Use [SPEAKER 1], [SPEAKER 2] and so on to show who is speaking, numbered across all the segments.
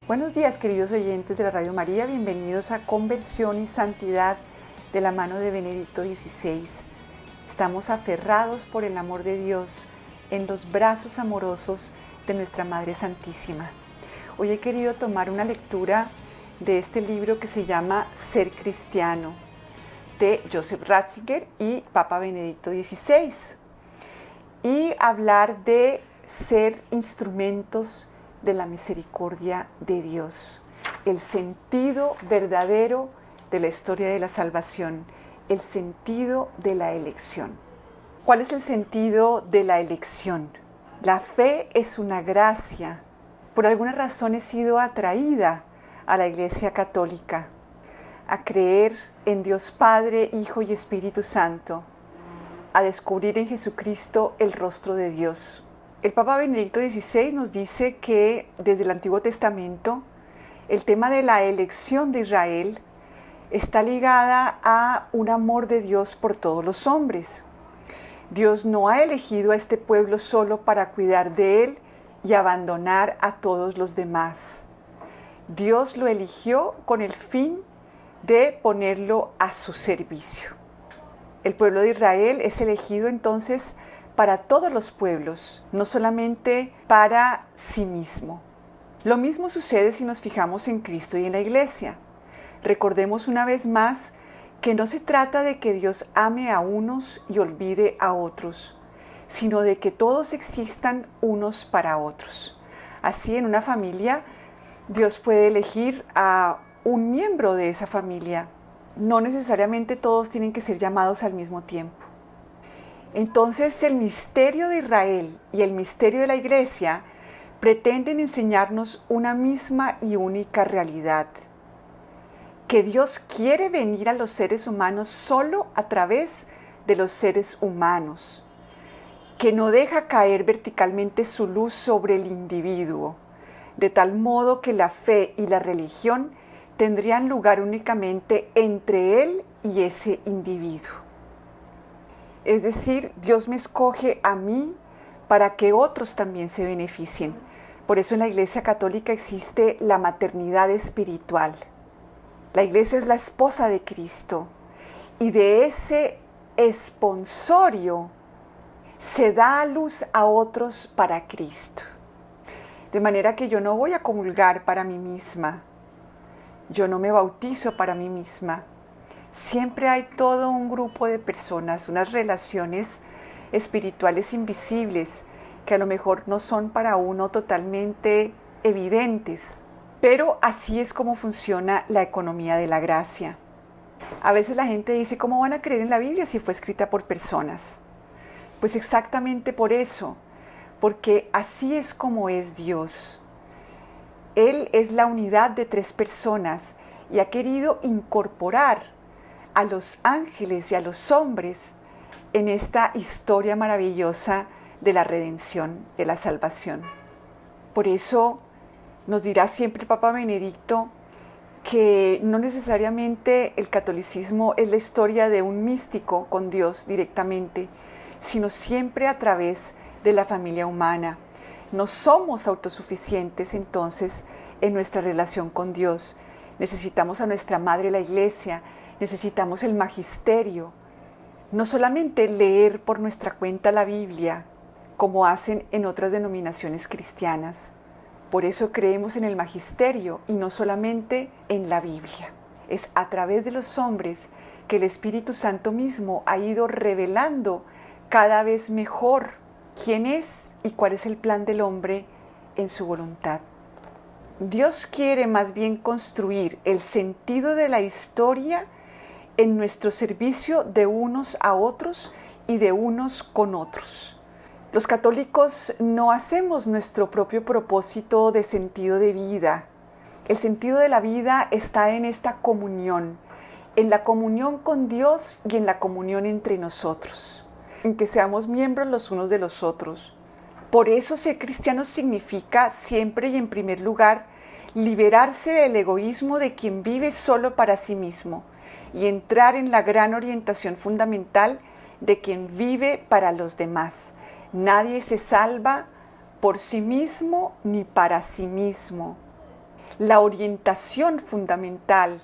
[SPEAKER 1] Buenos días, queridos oyentes de la Radio María, bienvenidos a Conversión y Santidad de la mano de Benedicto XVI. Estamos aferrados por el amor de Dios en los brazos amorosos de nuestra Madre Santísima. Hoy he querido tomar una lectura de este libro que se llama Ser Cristiano, de Joseph Ratzinger y Papa Benedicto XVI, y hablar de ser instrumentos de la misericordia de Dios, el sentido verdadero de la historia de la salvación, el sentido de la elección. ¿Cuál es el sentido de la elección? La fe es una gracia. Por alguna razón he sido atraída a la Iglesia Católica, a creer en Dios Padre, Hijo y Espíritu Santo, a descubrir en Jesucristo el rostro de Dios. El Papa Benedicto XVI nos dice que desde el Antiguo Testamento el tema de la elección de Israel está ligada a un amor de Dios por todos los hombres. Dios no ha elegido a este pueblo solo para cuidar de él y abandonar a todos los demás. Dios lo eligió con el fin de ponerlo a su servicio. El pueblo de Israel es elegido entonces para todos los pueblos, no solamente para sí mismo. Lo mismo sucede si nos fijamos en Cristo y en la Iglesia. Recordemos una vez más que no se trata de que Dios ame a unos y olvide a otros, sino de que todos existan unos para otros. Así, en una familia, Dios puede elegir a un miembro de esa familia. No necesariamente todos tienen que ser llamados al mismo tiempo. Entonces, el misterio de Israel y el misterio de la Iglesia pretenden enseñarnos una misma y única realidad: que Dios quiere venir a los seres humanos solo a través de los seres humanos, que no deja caer verticalmente su luz sobre el individuo, de tal modo que la fe y la religión tendrían lugar únicamente entre él y ese individuo. Es decir, Dios me escoge a mí para que otros también se beneficien. Por eso en la Iglesia Católica existe la maternidad espiritual. La Iglesia es la esposa de Cristo y de ese esponsorio se da a luz a otros para Cristo. De manera que yo no voy a comulgar para mí misma, yo no me bautizo para mí misma. Siempre hay todo un grupo de personas, unas relaciones espirituales invisibles que a lo mejor no son para uno totalmente evidentes, pero así es como funciona la economía de la gracia. A veces la gente dice, ¿cómo van a creer en la Biblia si fue escrita por personas? Pues exactamente por eso, porque así es como es Dios. Él es la unidad de tres personas y ha querido incorporar a los ángeles y a los hombres en esta historia maravillosa de la redención, de la salvación. Por eso nos dirá siempre el Papa Benedicto que no necesariamente el catolicismo es la historia de un místico con Dios directamente, sino siempre a través de la familia humana. No somos autosuficientes entonces en nuestra relación con Dios. Necesitamos a nuestra Madre la Iglesia, necesitamos el magisterio. No solamente leer por nuestra cuenta la Biblia, como hacen en otras denominaciones cristianas. Por eso creemos en el magisterio y no solamente en la Biblia. Es a través de los hombres que el Espíritu Santo mismo ha ido revelando cada vez mejor quién es y cuál es el plan del hombre en su voluntad. Dios quiere más bien construir el sentido de la historia en nuestro servicio de unos a otros y de unos con otros. Los católicos no hacemos nuestro propio propósito de sentido de vida. El sentido de la vida está en esta comunión, en la comunión con Dios y en la comunión entre nosotros, en que seamos miembros los unos de los otros. Por eso ser cristiano significa siempre y en primer lugar liberarse del egoísmo de quien vive solo para sí mismo y entrar en la gran orientación fundamental de quien vive para los demás. Nadie se salva por sí mismo ni para sí mismo. La orientación fundamental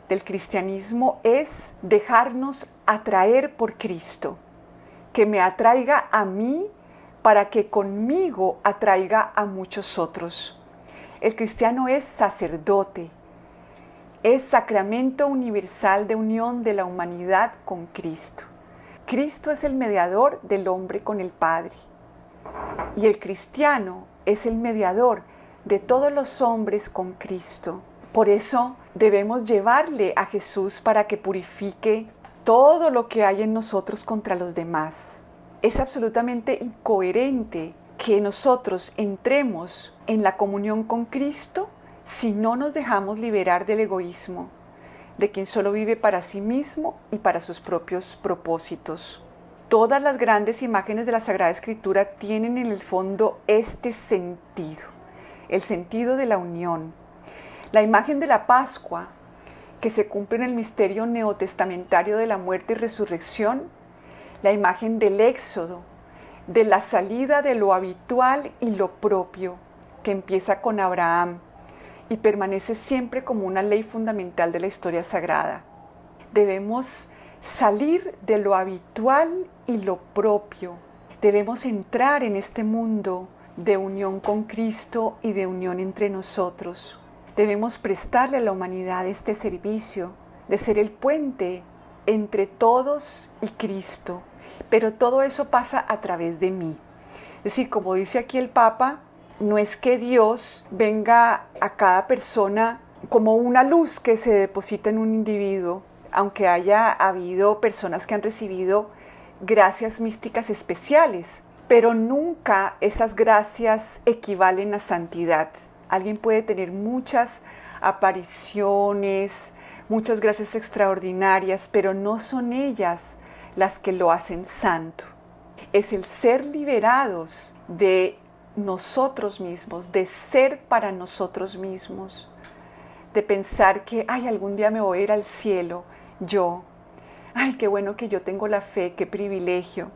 [SPEAKER 1] del cristianismo es dejarnos atraer por Cristo, que me atraiga a mí para que conmigo atraiga a muchos otros. El cristiano es sacerdote, es sacramento universal de unión de la humanidad con Cristo. Cristo es el mediador del hombre con el Padre. Y el cristiano es el mediador de todos los hombres con Cristo. Por eso debemos llevarle a Jesús para que purifique todo lo que hay en nosotros contra los demás. Es absolutamente incoherente que nosotros entremos en la comunión con Cristo si no nos dejamos liberar del egoísmo, de quien solo vive para sí mismo y para sus propios propósitos. Todas las grandes imágenes de la Sagrada Escritura tienen en el fondo este sentido, el sentido de la unión. La imagen de la Pascua, que se cumple en el misterio neotestamentario de la muerte y resurrección, la imagen del Éxodo, de la salida de lo habitual y lo propio, que empieza con Abraham y permanece siempre como una ley fundamental de la historia sagrada. Debemos salir de lo habitual y lo propio. Debemos entrar en este mundo de unión con Cristo y de unión entre nosotros. Debemos prestarle a la humanidad este servicio de ser el puente entre todos y Cristo. Pero todo eso pasa a través de mí. Es decir, como dice aquí el Papa, no es que Dios venga a cada persona como una luz que se deposita en un individuo, aunque haya habido personas que han recibido gracias místicas especiales, pero nunca esas gracias equivalen a santidad. Alguien puede tener muchas apariciones, muchas gracias extraordinarias, pero no son ellas las que lo hacen santo. Es el ser liberados de nosotros mismos, de ser para nosotros mismos, de pensar que, algún día me voy a ir al cielo, yo. Qué bueno que yo tengo la fe, qué privilegio,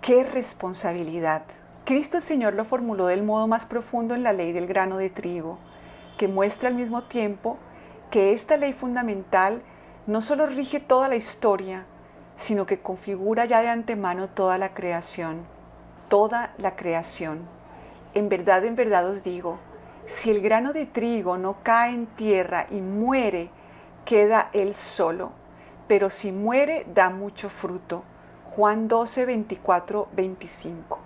[SPEAKER 1] qué responsabilidad. Cristo el Señor lo formuló del modo más profundo en la ley del grano de trigo, que muestra al mismo tiempo que esta ley fundamental no solo rige toda la historia, sino que configura ya de antemano toda la creación. Toda la creación. En verdad os digo, si el grano de trigo no cae en tierra y muere, queda él solo, pero si muere, da mucho fruto. Juan 12, 24, 25.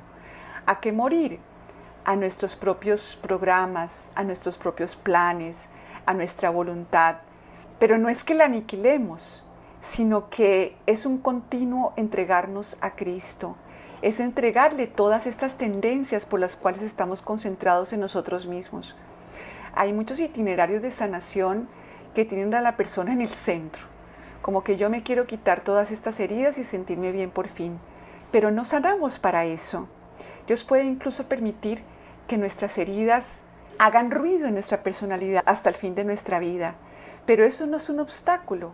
[SPEAKER 1] ¿A qué morir? A nuestros propios programas, a nuestros propios planes, a nuestra voluntad. Pero no es que la aniquilemos, sino que es un continuo entregarnos a Cristo. Es entregarle todas estas tendencias por las cuales estamos concentrados en nosotros mismos. Hay muchos itinerarios de sanación que tienen a la persona en el centro, como que yo me quiero quitar todas estas heridas y sentirme bien por fin. Pero no sanamos para eso. Dios puede incluso permitir que nuestras heridas hagan ruido en nuestra personalidad hasta el fin de nuestra vida. Pero eso no es un obstáculo,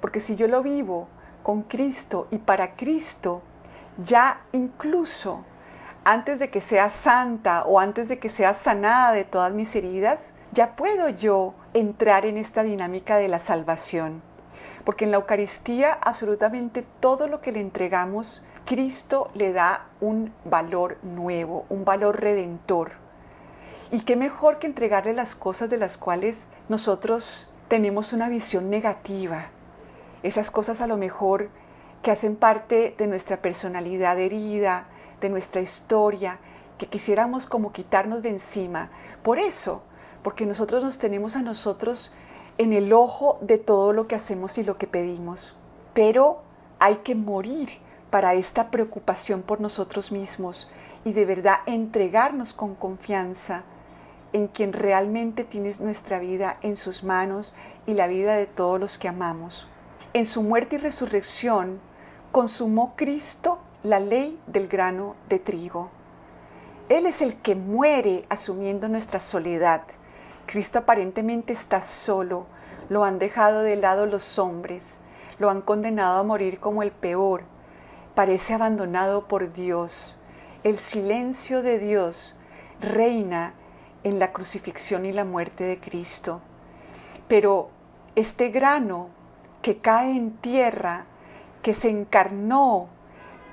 [SPEAKER 1] porque si yo lo vivo con Cristo y para Cristo, ya incluso antes de que sea santa o antes de que sea sanada de todas mis heridas, ya puedo yo entrar en esta dinámica de la salvación. Porque en la Eucaristía absolutamente todo lo que le entregamos, Cristo le da un valor nuevo, un valor redentor. Y qué mejor que entregarle las cosas de las cuales nosotros tenemos una visión negativa. Esas cosas a lo mejor que hacen parte de nuestra personalidad herida, de nuestra historia, que quisiéramos como quitarnos de encima. Por eso, porque nosotros nos tenemos a nosotros en el ojo de todo lo que hacemos y lo que pedimos. Pero hay que morir para esta preocupación por nosotros mismos y de verdad entregarnos con confianza en quien realmente tiene nuestra vida en sus manos y la vida de todos los que amamos. En su muerte y resurrección consumó Cristo la ley del grano de trigo. Él es el que muere asumiendo nuestra soledad. Cristo aparentemente está solo, lo han dejado de lado los hombres, lo han condenado a morir como el peor, parece abandonado por Dios. El silencio de Dios reina en la crucifixión y la muerte de Cristo. Pero este grano que cae en tierra, que se encarnó,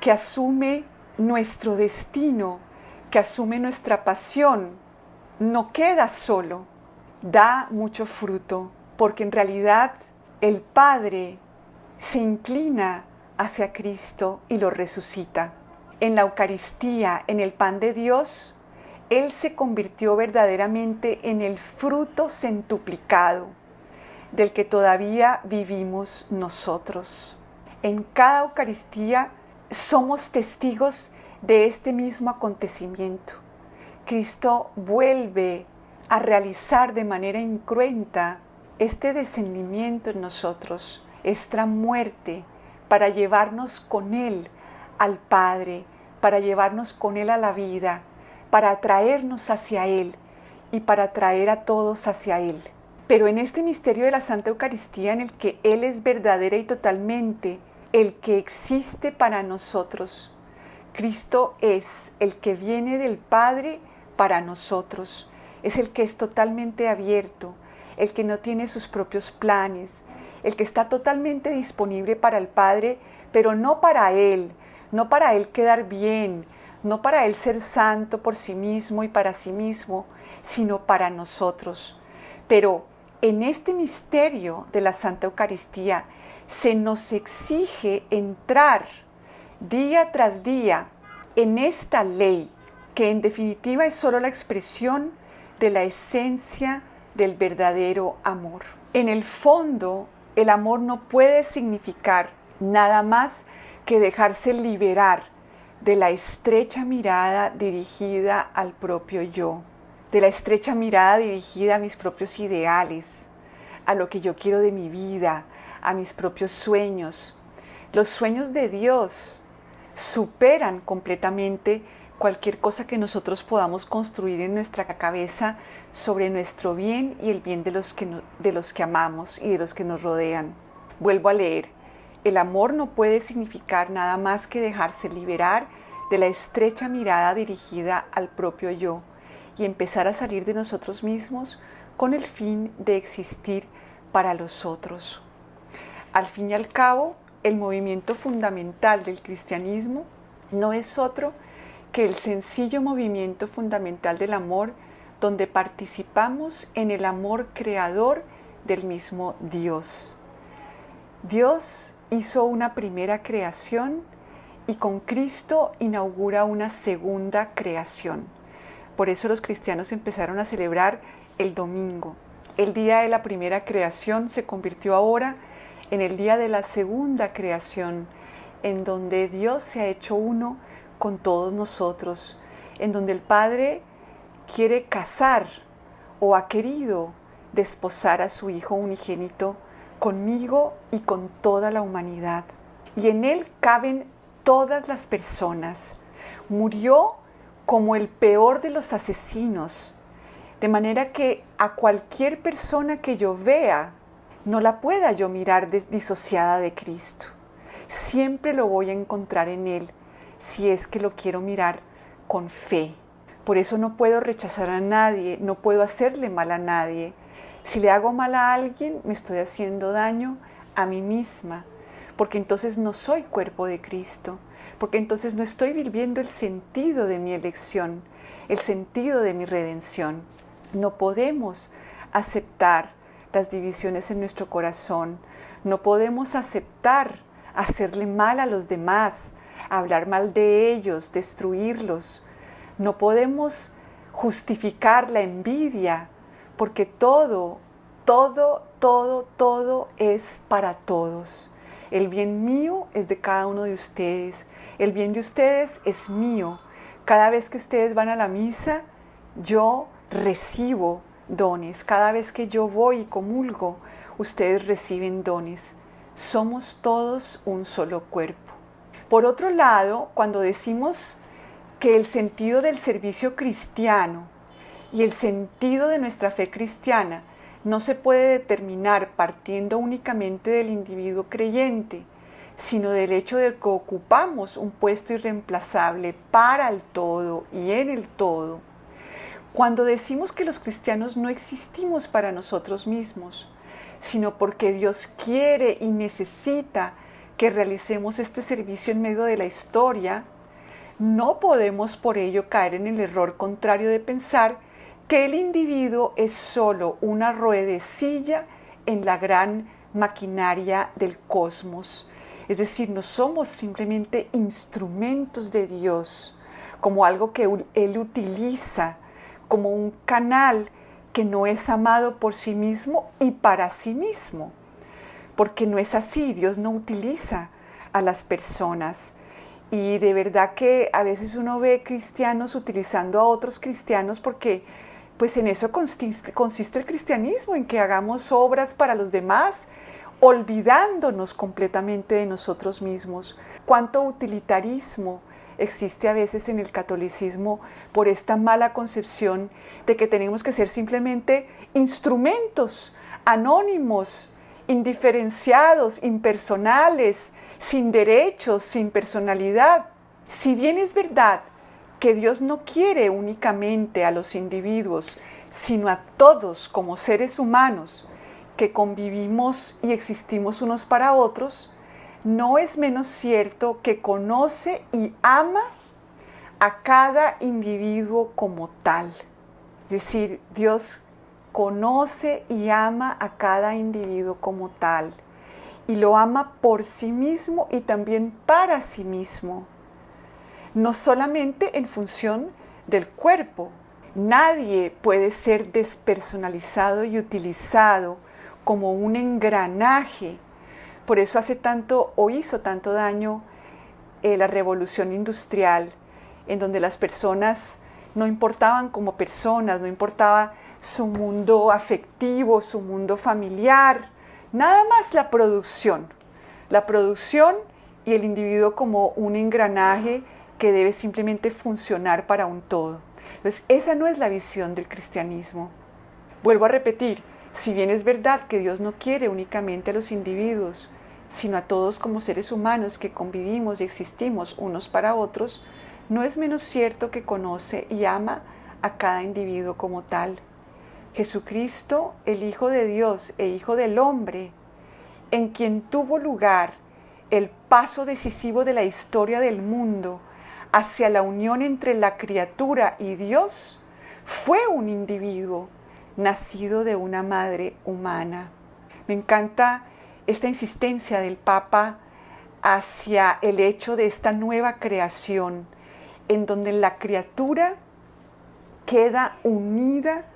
[SPEAKER 1] que asume nuestro destino, que asume nuestra pasión, no queda solo, da mucho fruto, porque en realidad el Padre se inclina hacia Cristo y lo resucita. En la Eucaristía, en el pan de Dios, Él se convirtió verdaderamente en el fruto centuplicado del que todavía vivimos nosotros. En cada Eucaristía somos testigos de este mismo acontecimiento. Cristo vuelve a realizar de manera incruenta este descendimiento en nosotros, esta muerte, para llevarnos con Él al Padre, para llevarnos con Él a la vida, para atraernos hacia Él y para atraer a todos hacia Él. Pero en este misterio de la Santa Eucaristía, en el que Él es verdadera y totalmente el que existe para nosotros, Cristo es el que viene del Padre para nosotros, es el que es totalmente abierto, el que no tiene sus propios planes, el que está totalmente disponible para el Padre, pero no para Él quedar bien, no para Él ser santo por sí mismo y para sí mismo, sino para nosotros. Pero en este misterio de la Santa Eucaristía se nos exige entrar día tras día en esta ley, que en definitiva es solo la expresión de la esencia del verdadero amor. En el fondo, el amor no puede significar nada más que dejarse liberar de la estrecha mirada dirigida al propio yo, de la estrecha mirada dirigida a mis propios ideales, a lo que yo quiero de mi vida, a mis propios sueños. Los sueños de Dios superan completamente cualquier cosa que nosotros podamos construir en nuestra cabeza sobre nuestro bien y el bien de los que amamos y de los que nos rodean. Vuelvo a leer. El amor no puede significar nada más que dejarse liberar de la estrecha mirada dirigida al propio yo y empezar a salir de nosotros mismos con el fin de existir para los otros. Al fin y al cabo, el movimiento fundamental del cristianismo no es otro que el sencillo movimiento fundamental del amor, donde participamos en el amor creador del mismo Dios. Dios hizo una primera creación y con Cristo inaugura una segunda creación. Por eso los cristianos empezaron a celebrar el domingo. El día de la primera creación se convirtió ahora en el día de la segunda creación, en donde Dios se ha hecho uno con todos nosotros, en donde el Padre quiere casar o ha querido desposar a su Hijo unigénito conmigo y con toda la humanidad. Y en Él caben todas las personas. Murió como el peor de los asesinos, de manera que a cualquier persona que yo vea, no la pueda yo mirar disociada de Cristo. Siempre lo voy a encontrar en Él, si es que lo quiero mirar con fe. Por eso no puedo rechazar a nadie, no puedo hacerle mal a nadie. Si le hago mal a alguien, me estoy haciendo daño a mí misma, porque entonces no soy cuerpo de Cristo, porque entonces no estoy viviendo el sentido de mi elección, el sentido de mi redención. No podemos aceptar las divisiones en nuestro corazón, no podemos aceptar hacerle mal a los demás, hablar mal de ellos, destruirlos. No podemos justificar la envidia, porque todo es para todos. El bien mío es de cada uno de ustedes, el bien de ustedes es mío. Cada vez que ustedes van a la misa, yo recibo dones. Cada vez que yo voy y comulgo, ustedes reciben dones. Somos todos un solo cuerpo. Por otro lado, cuando decimos que el sentido del servicio cristiano y el sentido de nuestra fe cristiana no se puede determinar partiendo únicamente del individuo creyente, sino del hecho de que ocupamos un puesto irreemplazable para el todo y en el todo. Cuando decimos que los cristianos no existimos para nosotros mismos, sino porque Dios quiere y necesita que realicemos este servicio en medio de la historia, no podemos por ello caer en el error contrario de pensar que el individuo es solo una ruedecilla en la gran maquinaria del cosmos. Es decir, no somos simplemente instrumentos de Dios, como algo que Él utiliza, como un canal que no es amado por sí mismo y para sí mismo. Porque no es así, Dios no utiliza a las personas. Y de verdad que a veces uno ve cristianos utilizando a otros cristianos porque pues en eso consiste el cristianismo, en que hagamos obras para los demás, olvidándonos completamente de nosotros mismos. Cuánto utilitarismo existe a veces en el catolicismo por esta mala concepción de que tenemos que ser simplemente instrumentos anónimos, indiferenciados, impersonales, sin derechos, sin personalidad. Si bien es verdad que Dios no quiere únicamente a los individuos, sino a todos como seres humanos que convivimos y existimos unos para otros, no es menos cierto que conoce y ama a cada individuo como tal. Es decir, Dios conoce y ama a cada individuo como tal. Y lo ama por sí mismo y también para sí mismo. No solamente en función del cuerpo. Nadie puede ser despersonalizado y utilizado como un engranaje. Por eso hace tanto o hizo tanto daño la revolución industrial, en donde las personas no importaban como personas, no importaba su mundo afectivo, su mundo familiar, nada más la producción y el individuo como un engranaje que debe simplemente funcionar para un todo. Entonces, esa no es la visión del cristianismo. Vuelvo a repetir, si bien es verdad que Dios no quiere únicamente a los individuos, sino a todos como seres humanos que convivimos y existimos unos para otros, no es menos cierto que conoce y ama a cada individuo como tal. Jesucristo, el Hijo de Dios e Hijo del Hombre, en quien tuvo lugar el paso decisivo de la historia del mundo hacia la unión entre la criatura y Dios, fue un individuo nacido de una madre humana. Me encanta esta insistencia del Papa hacia el hecho de esta nueva creación, en donde la criatura queda unida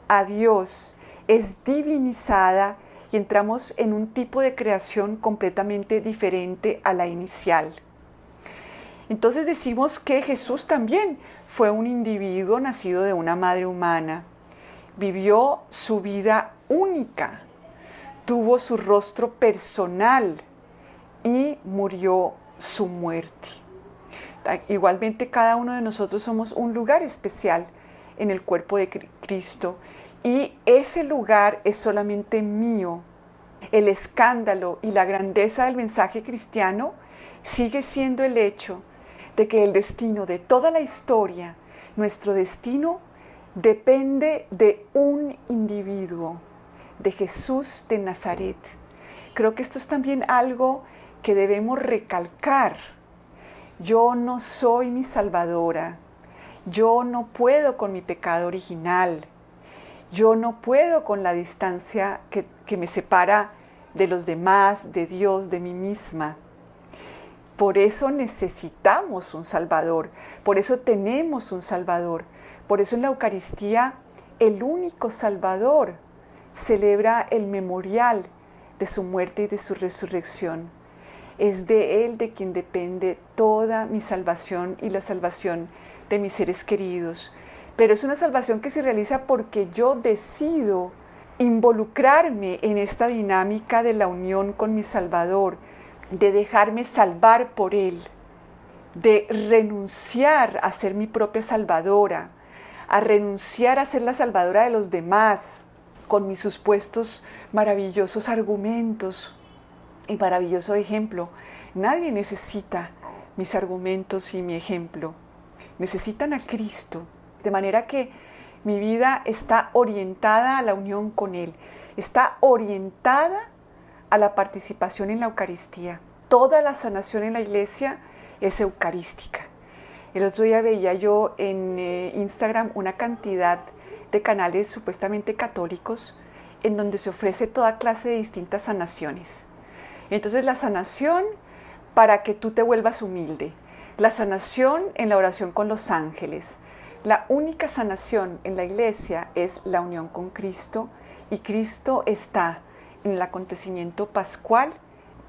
[SPEAKER 1] a Dios, es divinizada y entramos en un tipo de creación completamente diferente a la inicial. Entonces decimos que Jesús también fue un individuo nacido de una madre humana, vivió su vida única, tuvo su rostro personal y murió su muerte. Igualmente cada uno de nosotros somos un lugar especial en el cuerpo de Cristo y ese lugar es solamente mío. El escándalo y la grandeza del mensaje cristiano sigue siendo el hecho de que el destino de toda la historia, nuestro destino, depende de un individuo, de Jesús de Nazaret. Creo que esto es también algo que debemos recalcar. Yo no soy mi salvadora. Yo no puedo con mi pecado original. Yo no puedo con la distancia que me separa de los demás, de Dios, de mí misma. Por eso necesitamos un Salvador, por eso tenemos un Salvador. Por eso en la Eucaristía el único Salvador celebra el memorial de su muerte y de su resurrección. Es de Él de quien depende toda mi salvación y la salvación de mis seres queridos. Pero es una salvación que se realiza porque yo decido involucrarme en esta dinámica de la unión con mi Salvador, de dejarme salvar por Él, de renunciar a ser mi propia salvadora, a renunciar a ser la salvadora de los demás, con mis supuestos maravillosos argumentos y maravilloso ejemplo. Nadie necesita mis argumentos y mi ejemplo. Necesitan a Cristo. De manera que Mi vida está orientada a la unión con Él, está orientada a la participación en la Eucaristía. Toda la sanación en la iglesia es eucarística. El otro día veía yo en Instagram una cantidad de canales supuestamente católicos en donde se ofrece toda clase de distintas sanaciones. Entonces la sanación para que tú te vuelvas humilde, la sanación en la oración con los ángeles. La única sanación en la iglesia es la unión con Cristo, y Cristo está en el acontecimiento pascual,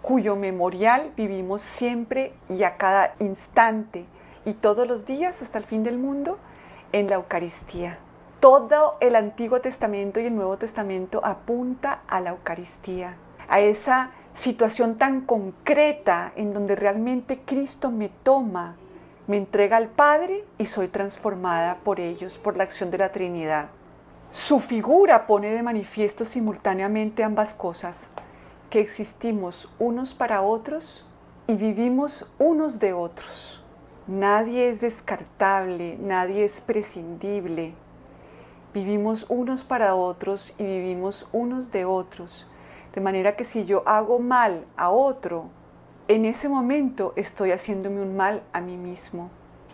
[SPEAKER 1] cuyo memorial vivimos siempre y a cada instante y todos los días hasta el fin del mundo en la Eucaristía. Todo el Antiguo Testamento y el Nuevo Testamento apunta a la Eucaristía, a esa situación tan concreta en donde realmente Cristo me toma, me entrega al Padre y soy transformada por ellos, por la acción de la Trinidad. Su figura pone de manifiesto simultáneamente ambas cosas, que existimos unos para otros y vivimos unos de otros. Nadie es descartable, nadie es prescindible. Vivimos unos para otros y vivimos unos de otros. De manera que si yo hago mal a otro, en ese momento estoy haciéndome un mal a mí mismo.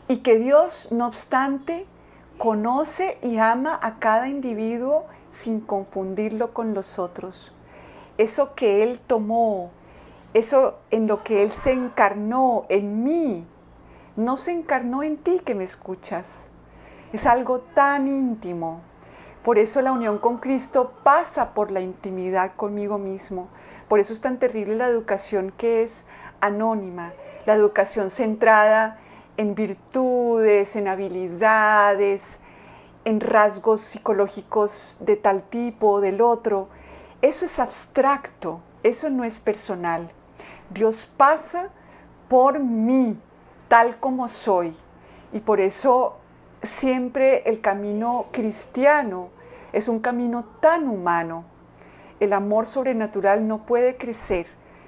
[SPEAKER 1] Y que Dios, no obstante, conoce y ama a cada individuo sin confundirlo con los otros. Eso que Él tomó, eso en lo que Él se encarnó en mí, no se encarnó en ti que me escuchas. Es algo tan íntimo. Por eso la unión con Cristo pasa por la intimidad conmigo mismo. Por eso es tan terrible la educación que es anónima, la educación centrada en virtudes, en habilidades, en rasgos psicológicos de tal tipo o del otro. Eso es abstracto, eso no es personal. Dios pasa por mí, tal como soy. Y por eso siempre el camino cristiano es un camino tan humano. El amor sobrenatural no puede crecer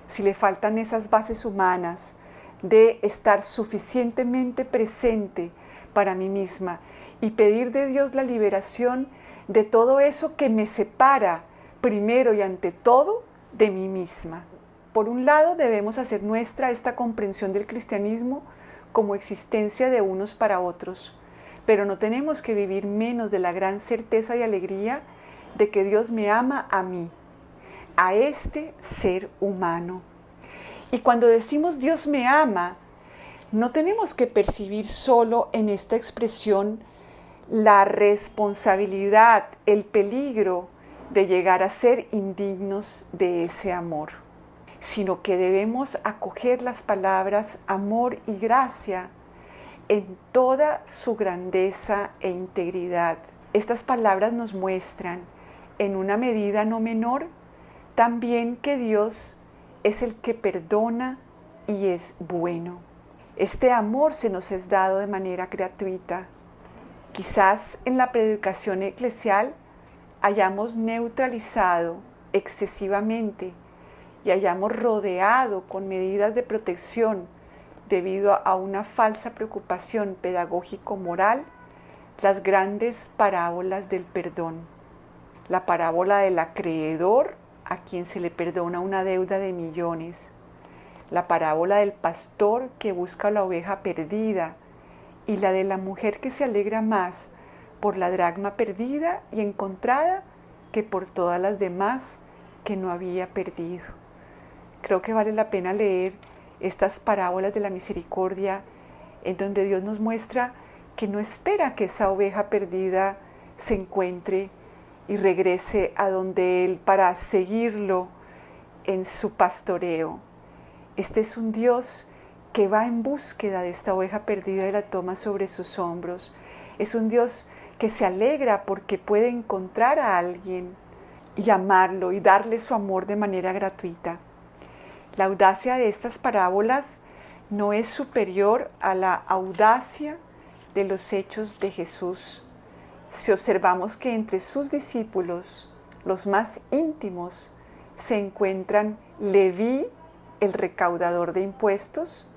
[SPEAKER 1] si le faltan esas bases humanas de estar suficientemente presente para mí misma y pedir de Dios la liberación de todo eso que me separa primero y ante todo de mí misma. Por un lado, debemos hacer nuestra esta comprensión del cristianismo como existencia de unos para otros, pero no tenemos que vivir menos de la gran certeza y alegría de que Dios me ama a mí, a este ser humano. Y cuando decimos Dios me ama, no tenemos que percibir solo en esta expresión la responsabilidad, el peligro de llegar a ser indignos de ese amor, sino que debemos acoger las palabras amor y gracia en toda su grandeza e integridad. Estas palabras nos muestran, en una medida no menor, también que Dios es el que perdona y es bueno. Este amor se nos es dado de manera gratuita. Quizás en la predicación eclesial hayamos neutralizado excesivamente y hayamos rodeado con medidas de protección debido a una falsa preocupación pedagógico-moral las grandes parábolas del perdón. La parábola del acreedor a quien se le perdona una deuda de millones. La parábola del pastor que busca la oveja perdida y la de la mujer que se alegra más por la dracma perdida y encontrada que por todas las demás que no había perdido. Creo que vale la pena leer estas parábolas de la misericordia en donde Dios nos muestra que no espera que esa oveja perdida se encuentre y regrese a donde Él para seguirlo en su pastoreo. Este es un Dios que va en búsqueda de esta oveja perdida y la toma sobre sus hombros. Es un Dios que se alegra porque puede encontrar a alguien y amarlo y darle su amor de manera gratuita. La audacia de estas parábolas no es superior a la audacia de los hechos de Jesús. Si observamos que entre sus discípulos, los más íntimos, se encuentran Leví, el recaudador de impuestos,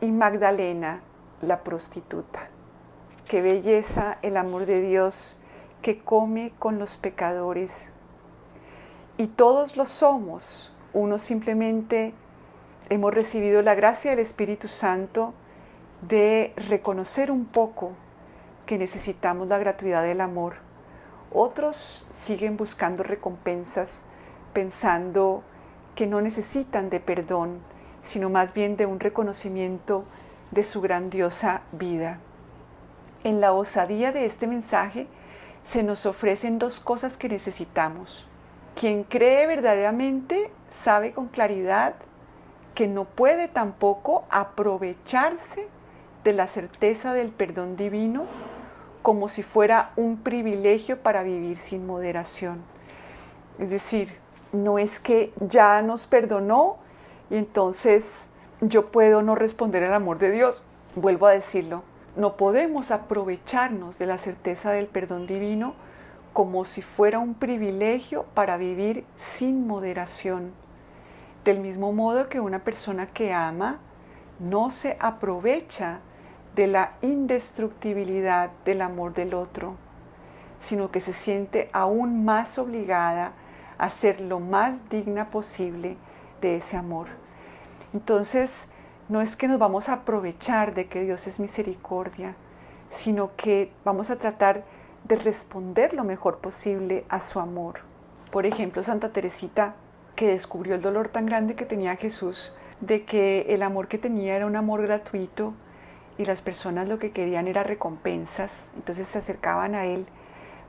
[SPEAKER 1] y Magdalena, la prostituta. Qué belleza el amor de Dios que come con los pecadores. Y todos lo somos. Unos simplemente hemos recibido la gracia del Espíritu Santo de reconocer un poco que necesitamos la gratuidad del amor. Otros siguen buscando recompensas, pensando que no necesitan de perdón, sino más bien de un reconocimiento de su grandiosa vida. En la osadía de este mensaje se nos ofrecen dos cosas que necesitamos. Quien cree verdaderamente sabe con claridad que no puede tampoco aprovecharse de la certeza del perdón divino como si fuera un privilegio para vivir sin moderación. Es decir, no es que ya nos perdonó y entonces yo puedo no responder al amor de Dios. Vuelvo a decirlo, no podemos aprovecharnos de la certeza del perdón divino como si fuera un privilegio para vivir sin moderación. Del mismo modo que una persona que ama no se aprovecha de la indestructibilidad del amor del otro, sino que se siente aún más obligada a ser lo más digna posible de ese amor. Entonces, no es que nos vamos a aprovechar de que Dios es misericordia, sino que vamos a tratar de responder lo mejor posible a su amor. Por ejemplo, Santa Teresita, que descubrió el dolor tan grande que tenía Jesús, de que el amor que tenía era un amor gratuito y las personas lo que querían era recompensas, entonces se acercaban a Él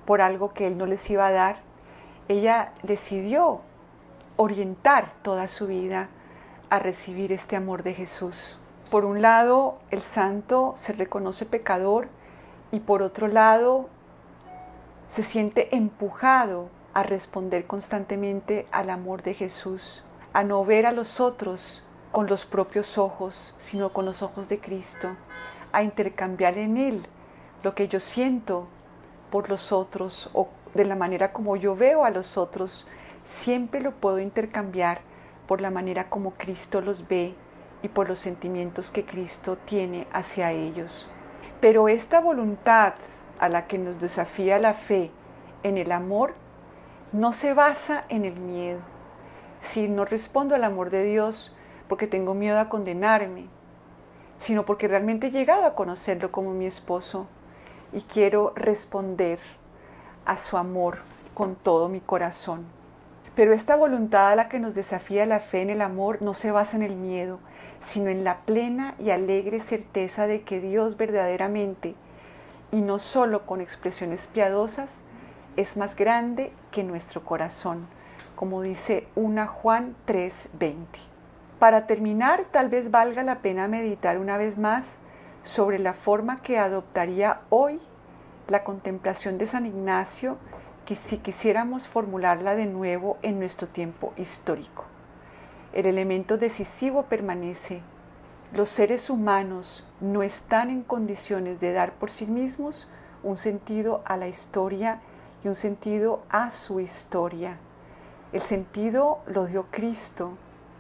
[SPEAKER 1] por algo que Él no les iba a dar. Ella decidió orientar toda su vida a recibir este amor de Jesús. Por un lado, el santo se reconoce pecador y por otro lado, se siente empujado a responder constantemente al amor de Jesús, a no ver a los otros con los propios ojos, sino con los ojos de Cristo, a intercambiar en Él lo que yo siento por los otros o de la manera como yo veo a los otros, siempre lo puedo intercambiar por la manera como Cristo los ve y por los sentimientos que Cristo tiene hacia ellos. Pero esta voluntad a la que nos desafía la fe en el amor no se basa en el miedo. Si no respondo al amor de Dios porque tengo miedo a condenarme, sino porque realmente he llegado a conocerlo como mi esposo y quiero responder a su amor con todo mi corazón. Pero esta voluntad a la que nos desafía la fe en el amor no se basa en el miedo, sino en la plena y alegre certeza de que Dios verdaderamente, y no solo con expresiones piadosas, es más grande que nuestro corazón, como dice 1 Juan 3:20. Para terminar, tal vez valga la pena meditar una vez más sobre la forma que adoptaría hoy la contemplación de San Ignacio, que si quisiéramos formularla de nuevo en nuestro tiempo histórico. El elemento decisivo permanece. Los seres humanos no están en condiciones de dar por sí mismos un sentido a la historia y un sentido a su historia. El sentido lo dio Cristo.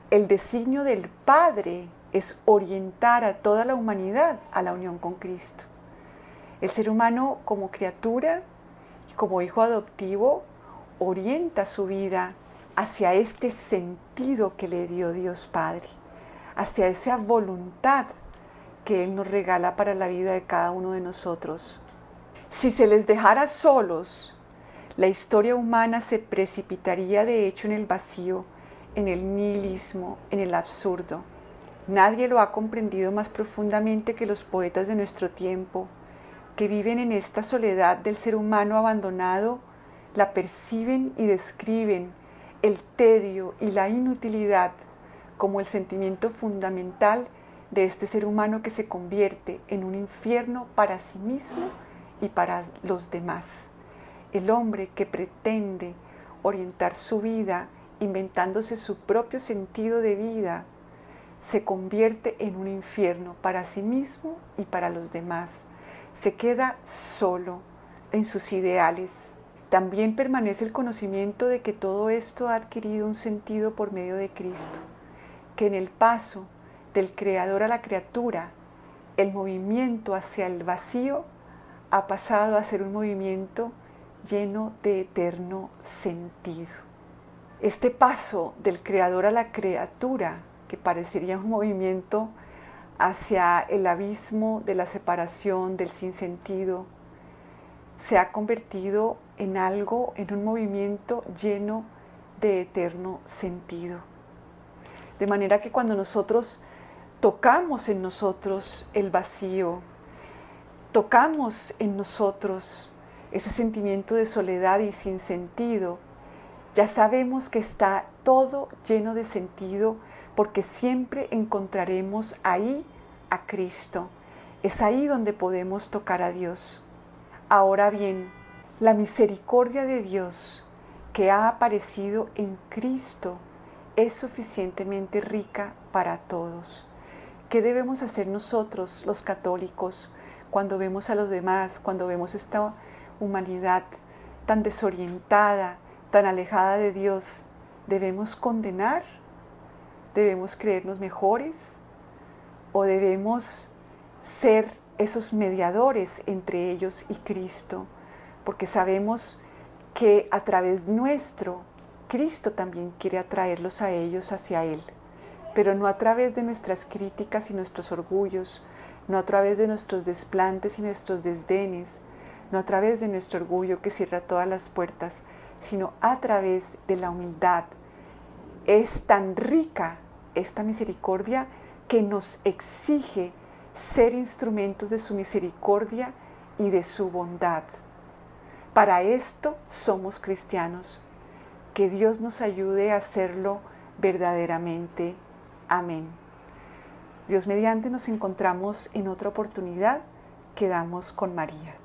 [SPEAKER 1] El designio del Padre es orientar a toda la humanidad a la unión con Cristo. El ser humano como criatura y como hijo adoptivo orienta su vida hacia este sentido que le dio Dios Padre, hacia esa voluntad que Él nos regala para la vida de cada uno de nosotros. Si se les dejara solos, la historia humana se precipitaría de hecho en el vacío, en el nihilismo, en el absurdo. Nadie lo ha comprendido más profundamente que los poetas de nuestro tiempo, que viven en esta soledad del ser humano abandonado, la perciben y describen el tedio y la inutilidad como el sentimiento fundamental de este ser humano que se convierte en un infierno para sí mismo y para los demás. El hombre que pretende orientar su vida inventándose su propio sentido de vida se convierte en un infierno para sí mismo y para los demás. Se queda solo en sus ideales. También permanece el conocimiento de que todo esto ha adquirido un sentido por medio de Cristo, que en el paso del creador a la criatura, el movimiento hacia el vacío ha pasado a ser un movimiento lleno de eterno sentido. Este paso del creador a la criatura, que parecería un movimiento hacia el abismo de la separación, del sinsentido, se ha convertido en algo, en un movimiento lleno de eterno sentido. De manera que cuando nosotros tocamos en nosotros el vacío, tocamos en nosotros ese sentimiento de soledad y sin sentido, ya sabemos que está todo lleno de sentido, porque siempre encontraremos ahí a Cristo. Es ahí donde podemos tocar a Dios. Ahora bien, la misericordia de Dios que ha aparecido en Cristo es suficientemente rica para todos. ¿Qué debemos hacer nosotros, los católicos, cuando vemos a los demás, cuando vemos esta humanidad tan desorientada, tan alejada de Dios? ¿Debemos condenar? ¿Debemos creernos mejores? ¿O debemos ser esos mediadores entre ellos y Cristo? Porque sabemos que a través nuestro, Cristo también quiere atraerlos a ellos hacia Él, pero no a través de nuestras críticas y nuestros orgullos, no a través de nuestros desplantes y nuestros desdenes, no a través de nuestro orgullo que cierra todas las puertas, sino a través de la humildad. Es tan rica esta misericordia que nos exige ser instrumentos de su misericordia y de su bondad. Para esto somos cristianos. Que Dios nos ayude a hacerlo verdaderamente. Amén. Dios mediante nos encontramos en otra oportunidad. Quedamos con María.